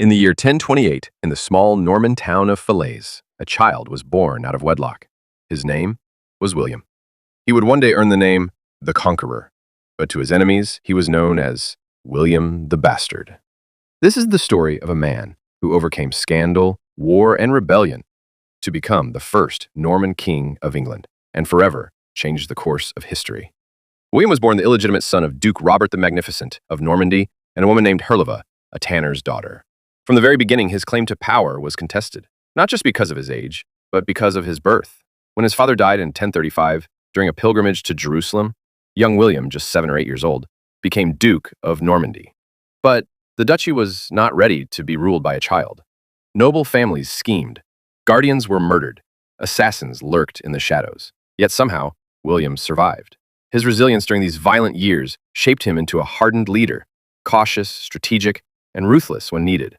In the year 1028, in the small Norman town of Falaise, a child was born out of wedlock. His name was William. He would one day earn the name the Conqueror, but to his enemies, he was known as William the Bastard. This is the story of a man who overcame scandal, war, and rebellion to become the first Norman king of England and forever changed the course of history. William was born the illegitimate son of Duke Robert the Magnificent of Normandy and a woman named Herleva, a tanner's daughter. From the very beginning, his claim to power was contested, not just because of his age, but because of his birth. When his father died in 1035 during a pilgrimage to Jerusalem, young William, just 7 or 8 years old, became Duke of Normandy. But the duchy was not ready to be ruled by a child. Noble families schemed, guardians were murdered, assassins lurked in the shadows. Yet somehow, William survived. His resilience during these violent years shaped him into a hardened leader, cautious, strategic, and ruthless when needed.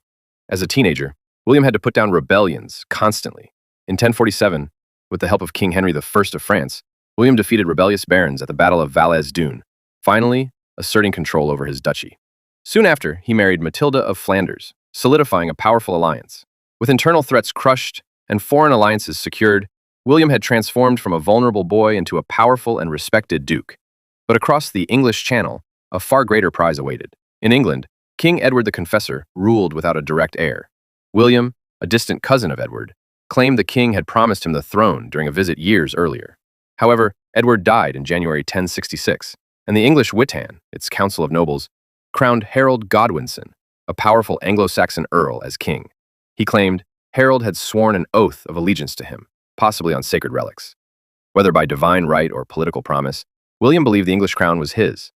As a teenager, William had to put down rebellions constantly. In 1047, with the help of King Henry I of France, William defeated rebellious barons at the Battle of Valais-Dune, finally asserting control over his duchy. Soon after, he married Matilda of Flanders, solidifying a powerful alliance. With internal threats crushed and foreign alliances secured, William had transformed from a vulnerable boy into a powerful and respected duke. But across the English Channel, a far greater prize awaited. In England, King Edward the Confessor ruled without a direct heir. William, a distant cousin of Edward, claimed the king had promised him the throne during a visit years earlier. However, Edward died in January 1066, and the English Witan, its council of nobles, crowned Harold Godwinson, a powerful Anglo-Saxon earl, as king. He claimed Harold had sworn an oath of allegiance to him, possibly on sacred relics. Whether by divine right or political promise, William believed the English crown was his,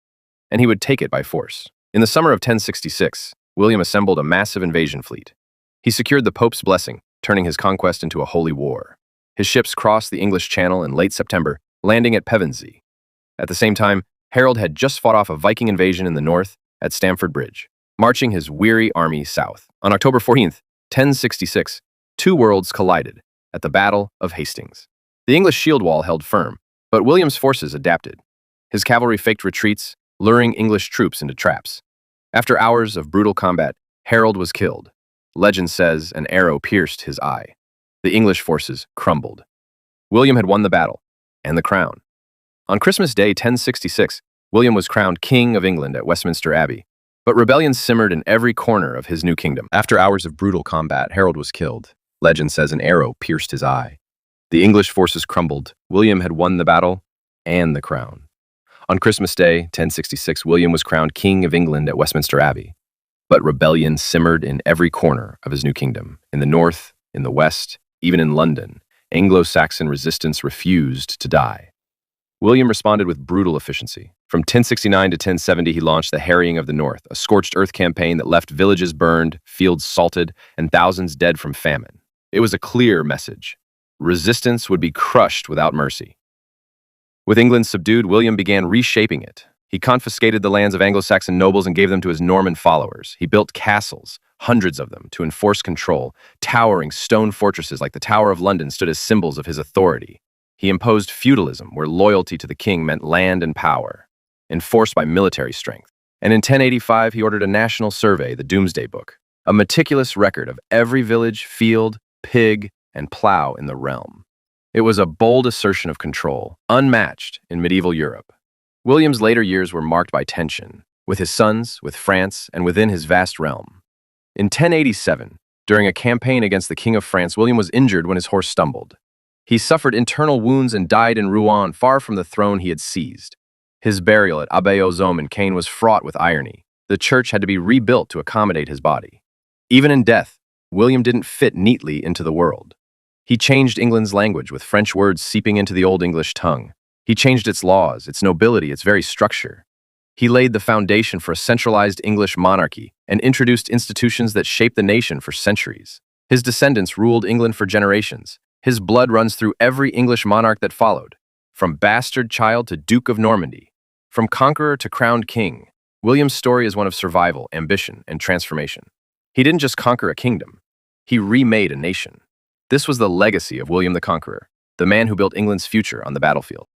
and he would take it by force. In the summer of 1066, William assembled a massive invasion fleet. He secured the Pope's blessing, turning his conquest into a holy war. His ships crossed the English Channel in late September, landing at Pevensey. At the same time, Harold had just fought off a Viking invasion in the north at Stamford Bridge, marching his weary army south. On October 14th, 1066, two worlds collided at the Battle of Hastings. The English shield wall held firm, but William's forces adapted. His cavalry faked retreats, luring English troops into traps. After hours of brutal combat, Harold was killed. Legend says an arrow pierced his eye. The English forces crumbled. William had won the battle and the crown. On Christmas Day 1066, William was crowned King of England at Westminster Abbey, but rebellion simmered in every corner of his new kingdom. After hours of brutal combat, Harold was killed. Legend says an arrow pierced his eye. The English forces crumbled. William had won the battle and the crown. On Christmas Day, 1066, William was crowned King of England at Westminster Abbey. But rebellion simmered in every corner of his new kingdom. In the north, in the west, even in London, Anglo-Saxon resistance refused to die. William responded with brutal efficiency. From 1069 to 1070, he launched the Harrying of the North, a scorched earth campaign that left villages burned, fields salted, and thousands dead from famine. It was a clear message. Resistance would be crushed without mercy. With England subdued, William began reshaping it. He confiscated the lands of Anglo-Saxon nobles and gave them to his Norman followers. He built castles, hundreds of them, to enforce control. Towering stone fortresses like the Tower of London stood as symbols of his authority. He imposed feudalism, where loyalty to the king meant land and power, enforced by military strength. And in 1085, he ordered a national survey, the Domesday Book, a meticulous record of every village, field, pig, and plow in the realm. It was a bold assertion of control, unmatched in medieval Europe. William's later years were marked by tension, with his sons, with France, and within his vast realm. In 1087, during a campaign against the King of France, William was injured when his horse stumbled. He suffered internal wounds and died in Rouen, far from the throne he had seized. His burial at Abbey aux Hommes in Caen was fraught with irony. The church had to be rebuilt to accommodate his body. Even in death, William didn't fit neatly into the world. He changed England's language, with French words seeping into the Old English tongue. He changed its laws, its nobility, its very structure. He laid the foundation for a centralized English monarchy and introduced institutions that shaped the nation for centuries. His descendants ruled England for generations. His blood runs through every English monarch that followed, from bastard child to Duke of Normandy, from conqueror to crowned king. William's story is one of survival, ambition, and transformation. He didn't just conquer a kingdom, he remade a nation. This was the legacy of William the Conqueror, the man who built England's future on the battlefield.